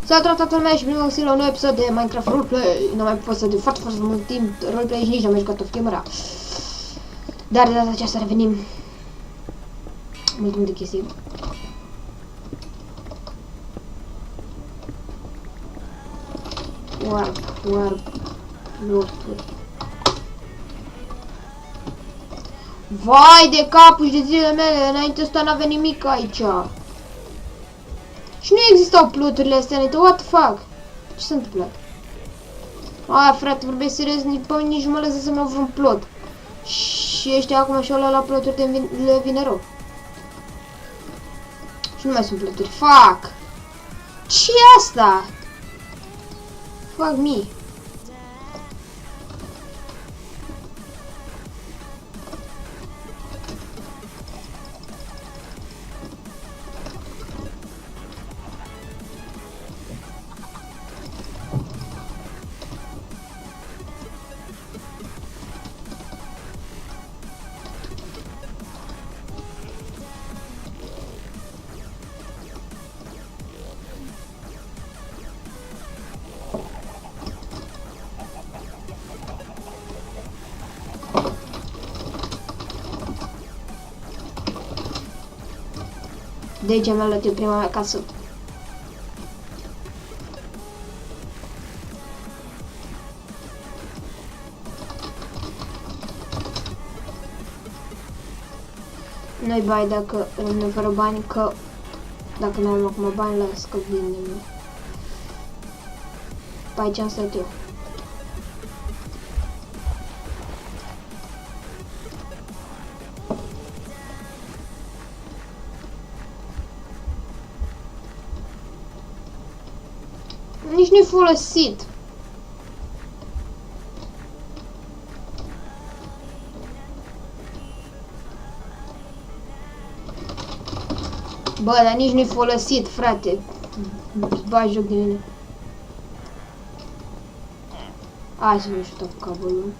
Salut toată lumea și primul la un nou episod de Minecraft Roleplay. Nu mai pot să de foarte mult timp roleplay și nici nu am mai jucat off camera. Dar de data aceasta revenim. Multe chestii. Warp, lorturi. Vai de capul și de zilele mele, înainte ăsta n-avea nimic aici. Și nu existau ploturile astea, what the fuck? Ce s-a întâmplat? Aia, frate, vorbesc serios, nici nu mă lăsă să-mi iau vreun plot. Și ăștia acum și-au luat la ploturi de le vine rău. Și nu mai sunt ploturi. Fuck! Ce e asta? Fuck me. De aici mi-am luat eu prima mea casă. Nu-i bai dacă rămâne fără bani, că dacă nu am acum bani, las că vindem. Pe aici am stat eu. Nici nu-i folosit. Bă, dar nici nu-i folosit, frate. Bagi joc de mine. Hai să nu știu cu cabelul.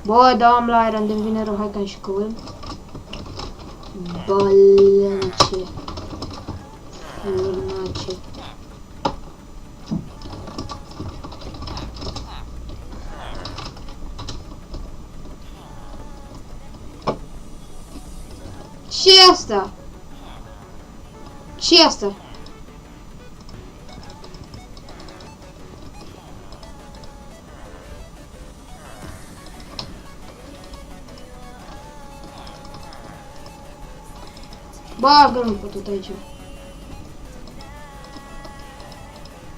Bă, da, am la iron, de-mi vine rău, hai că-mi și căuim. Bălânce. Urnace. Ce-i asta? Ce-i asta? Bagă, nu pot tot aici.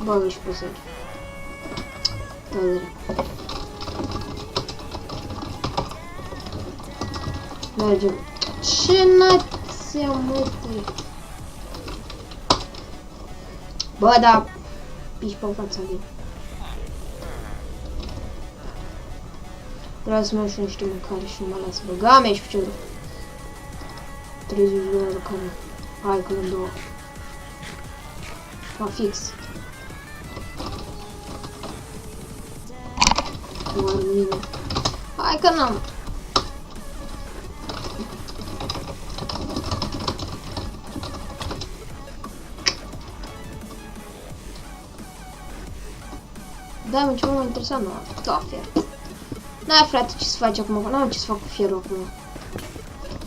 Bagă și pe aici. Tădere. Mergem. Ce nația, măte? Bă, da. Piși pe fața lui. Vreau să merg și niște mâncare și nu mă las. Băga mea și pe cerul. 30 de lei de care. Hai că în două. Mă fix. Oare mine. Hai că n-am. Da, mă, ceva mai interesant, nu? Da, fier. N-ai, frate, ce să faci acum? N-am ce să fac cu fierul acum.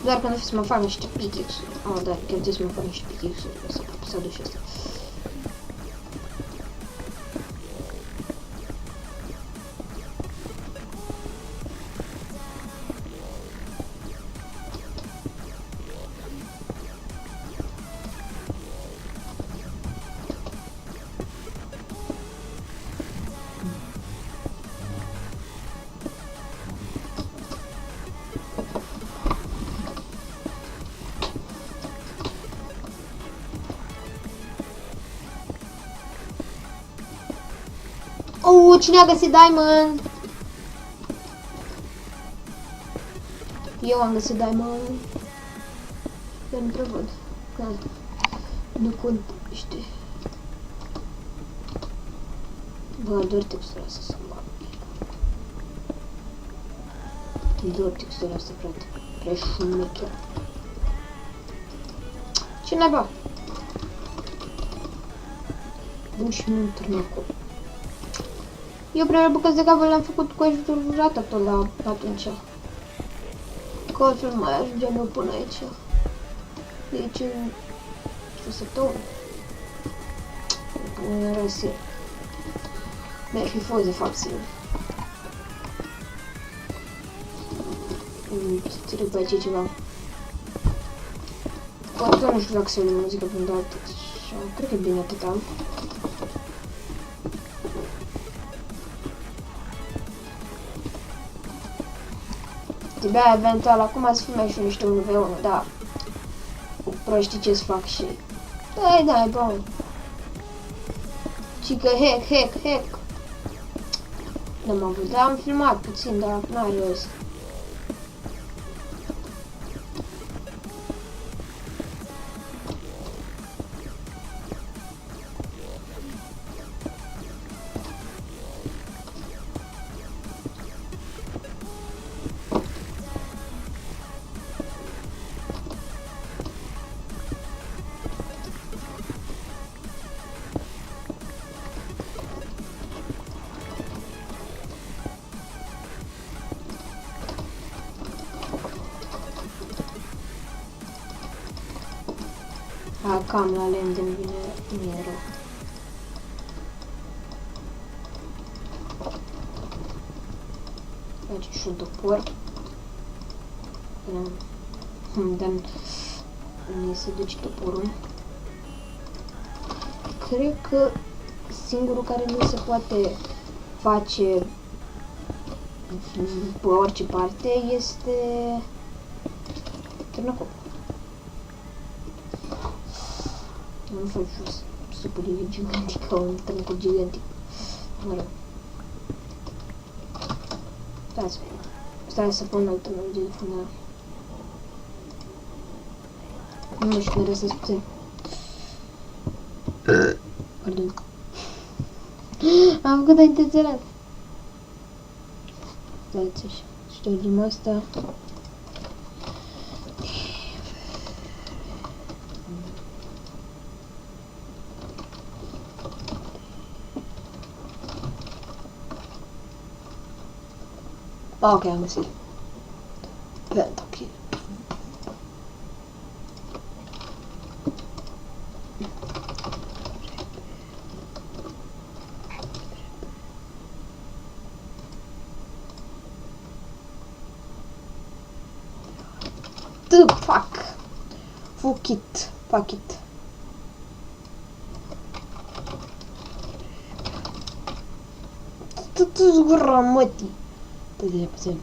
Doar că nu știu să mă fac niște pickaxe-uri. Oh, da, chiar trebuie să mă fac niște pickaxe-uri. Să aduc și asta. Cine a găsit diamond? Eu am găsit diamond. Dar nu prea văd. Că nu contește. Bă, doar textura asta să mă bag. Doar textura asta, frate. Prea șmecher. Ce naiba? Bun și nu târnăcu. Eu primele bucăți de cavă le-am făcut cu ajutorul ratatul la atunci. Că altfel mai ajungeam eu până aici. Deci în o săptămână. Nu era sigur. Mi-ar fi fost de fapt sigur. Trebuie aici ceva. Poate nu știu dacă se aude muzică până de atât. Cred că e bine atât am. Trebuia eventual acum să filmez și niște 1v1, da. Cu proștii ce-ți fac și... Da, e bun. Și că hack. N-am avut, dar am filmat puțin, dar n-are rost. Cam la lemn de vine rău. Face și un topor. Dar nu se duce toporul. Cred că singurul care nu se poate face pe orice parte este târnăcop. Nu faci jos supă de gigantic ca un târnăcop gigantic. Mă rog. Stai să pun altă melodie de fundal. Nu știu, mereu să-ți puțin. Pardon. Am făcut intenționat. Stați așa. Ștergem asta. Ok, am găsit. Vent, ok. Fuck it. Tu zgurra, mătii. Puțin.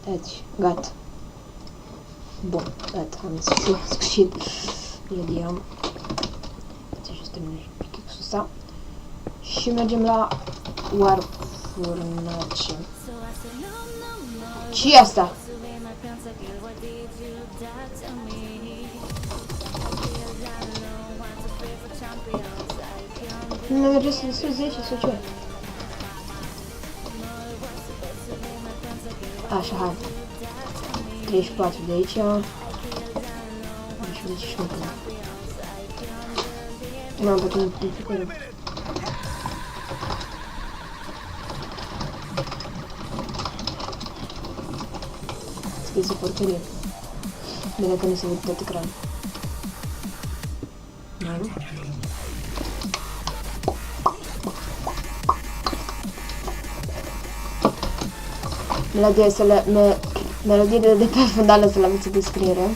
Deci, gata. Bun, gata, am sfârșit. Iediam. Deci, să terminăm pickaxe-ul ăsta. Și mergem la Warfurnace. Ce e asta? Nu merge să sus 10 sau ce? Așa, hai. 34 de aici. Și și încă. Nu am putut identificare. Scris o porcărie. Bine că nu se vede tot ecranul. Nu? Melodiile de pe fundal să le aveți în descriere.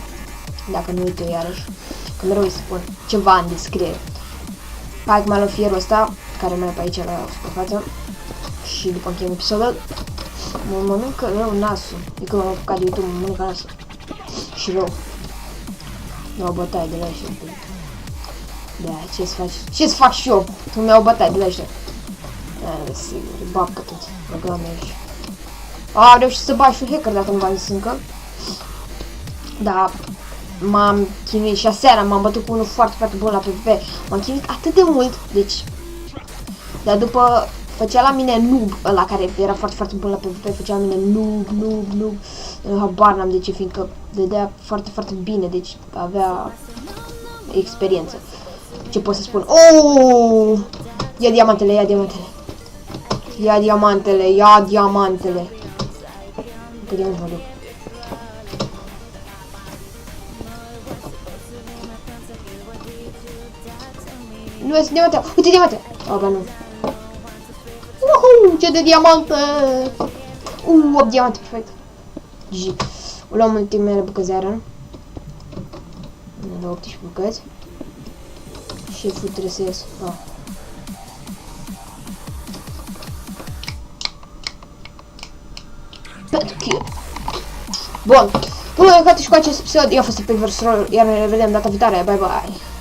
Dacă nu uite iarăși. Că mereu îi spun ceva în descriere. Hai mai la fierul ăsta, care mai e pe aici la suprafață. Și după încheiem episodul. Mă mănâncă rău nasul. E că m-am apucat de YouTube, mă mănâncă nasul. Și rău. Nu o bătaie de la ăștia. Da, ce-ți faci? Ce-ți fac și eu? Tu mi-au o bătaie de la ăștia. Da, sigur, e babcă tot. Băga mea aici. A reușit să bagi și un hacker dacă nu v-am zis încă. Da, m-am chinuit și aseară m-am bătut cu unul foarte bun la PvP. M-am chinuit atât de mult, deci... Dar după făcea la mine noob ăla care era foarte, foarte bun la PvP, făcea la mine noob. Habar n-am de ce, fiindcă dădea foarte, foarte bine, deci avea experiență. Ce pot să spun? Oh! Ia diamantele. Pe diamant mă duc. Nu este diamante. Uite diamante. Oh, ba nu. Ce de diamante! 8 diamante, perfect. GG. O luăm ultimele bucăți de iron. Ne luăm 18 bucăți. Și trebuie să ies. Ah. Pentru kill. Bun. Până la urmă și cu acest episod, eu a fost Epic vs. Roll, iar ne vedem data viitoare. Bye bye.